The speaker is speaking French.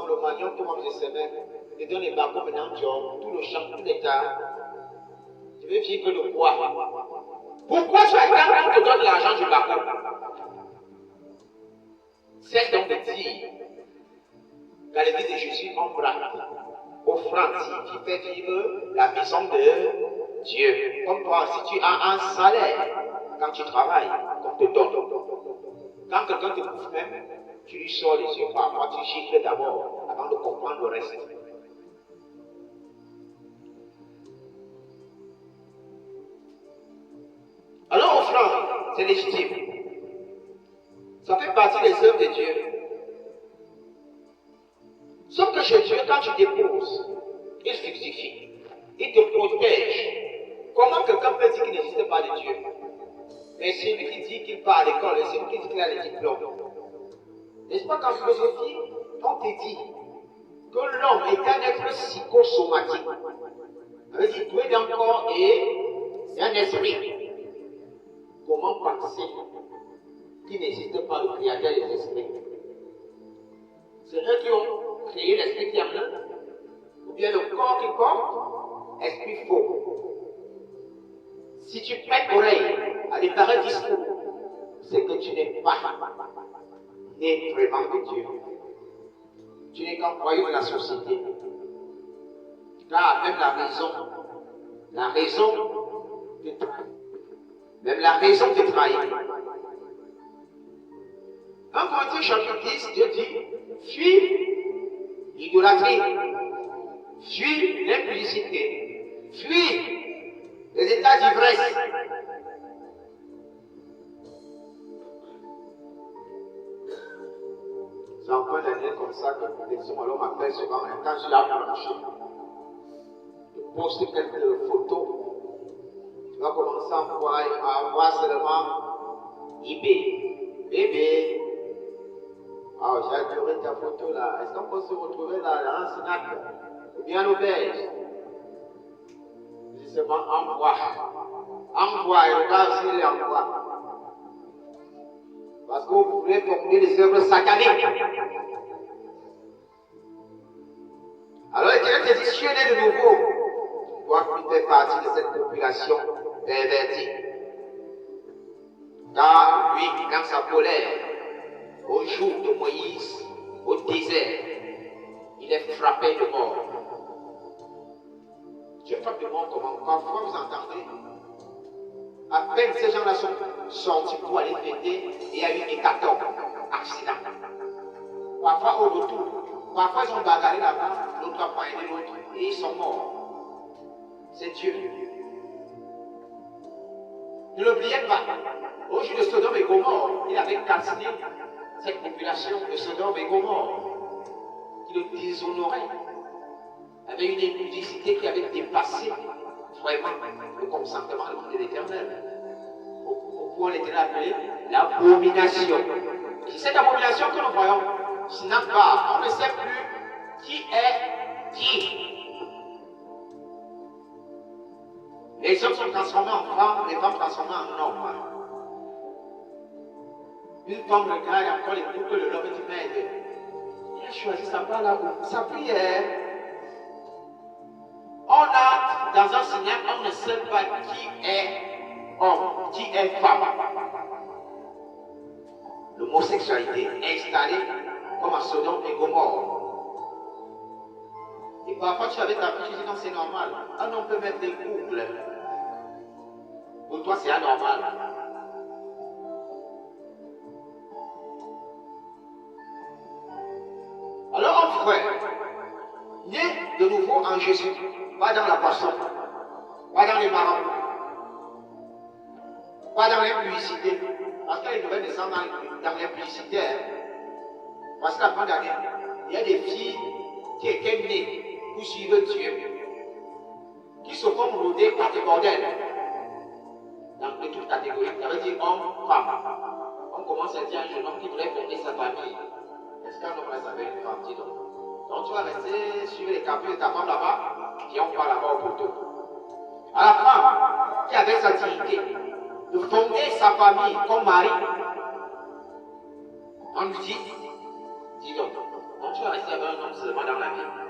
Donc le manioc, tout le monde se semaine, te donne les bacons maintenant, tout le champ, tout l'État. Tu veux vivre de quoi? Pourquoi tu attends qu'on te donne l'argent du bacon? C'est donc de dire qu'à l'église de Jésus, on braque, offrande, qui fait vivre la maison de Dieu. Comme toi, si tu as un salaire, quand tu travailles, qu'on te donne. Quand quelqu'un te bouffe même, tu lui sors les yeux. Parfois, tu gifles d'abord, avant de comprendre le reste. Alors, offrande, c'est légitime. Ça fait partie des œuvres de Dieu. Sauf que chez Dieu, quand tu déposes, il fructifie, il te protège. Comment quelqu'un peut dire qu'il n'existe pas de Dieu? Mais c'est lui qui dit qu'il part à l'école, c'est lui qui dit qu'il a les diplômes. N'est-ce pas qu'en philosophie, on te dit que l'homme est un être psychosomatique. Ça veut dire doué d'un corps et d'un esprit. Comment penser qu'il n'existe pas le créateur des esprits? C'est eux qui ont créé l'esprit qui en eux, ou bien le corps qui porte, esprit faux. Si tu prêtes oreille à des pareils discours, c'est que tu n'es pas né vraiment de Dieu. Tu n'es qu'un croyant de la société. Car même la raison te trahit. Même la raison te trahit. Dans Corinthiens chapitre 10, Dieu dit, fuis l'idolâtrie, fuis l'impudicité, fuis les états d'ivresse. C'est encore une année comme ça que les hommes m'appellent souvent, quand je suis là pour marcher, je poste quelques photos. Tu vas commencer à voir seulement eBay. Bébé. Ah, j'ai adoré ta photo là. Est-ce qu'on peut se retrouver là, dans un snack? Ou bien l'auberge? Justement, envoie. Envoie, et regarde aussi les envoie. Parce que vous voulez formuler des œuvres sataniques. Alors, il te dit, si tu es né de nouveau, toi tu fais partie de cette population pervertie. Car lui, dans sa colère, au jour de Moïse, au désert, il est frappé de mort. Dieu frappe de mort comment? Parfois vous entendez, à peine ces gens-là sont sortis pour aller fêter, il y a eu une hécatombe, accident. Parfois au retour, parfois ils ont bagarré là-bas, l'autre a poigné l'autre et ils sont morts. C'est Dieu. Ne l'oubliez pas, au jour de Sodome et Gomorrhe, il avait calciné cette population de Sodome et Gomorrhe, qui le déshonorait, avait une impudicité qui avait dépassé vraiment le consentement de l'Éternel. Au point on était appelé l'abomination. C'est cette abomination que nous voyons, sinon pas, on ne sait plus qui est qui. Les hommes sont transformés en femmes, les femmes transformées en hommes. Une femme regarde encore les coups que le homme dit, mais il a choisi sa part là, sa prière. On a dans un signal, on ne sait pas qui est homme, qui est femme. L'homosexualité est installée comme à Sodome et Gomorrhe. Et parfois tu avais ta fille, tu dis non, c'est normal. Ah non, on peut mettre des boucles. Pour toi, c'est anormal. Alors, un frère, né de nouveau en Jésus, pas dans la poisson, pas dans les marrons, pas dans l'impudicité, parce qu'il devait descendre dans l'impudicité. Parce qu'à la fin d'année, il y a des filles qui étaient nées pour suivre Dieu, qui se font rôder par des bordels. Dans toute catégorie, ça veut dire homme, femme. On commence à dire un jeune homme qui voulait fonder sa famille. Est-ce qu'un homme reste avec une femme? Dis donc. Donc tu vas rester suivre les caprices de ta femme là-bas, qui ont pas là-bas au poteau. À la femme qui avait sa dignité de fonder sa famille comme mari, on lui dit donc tu vas pas s'il y avait un homme seulement dans la vie.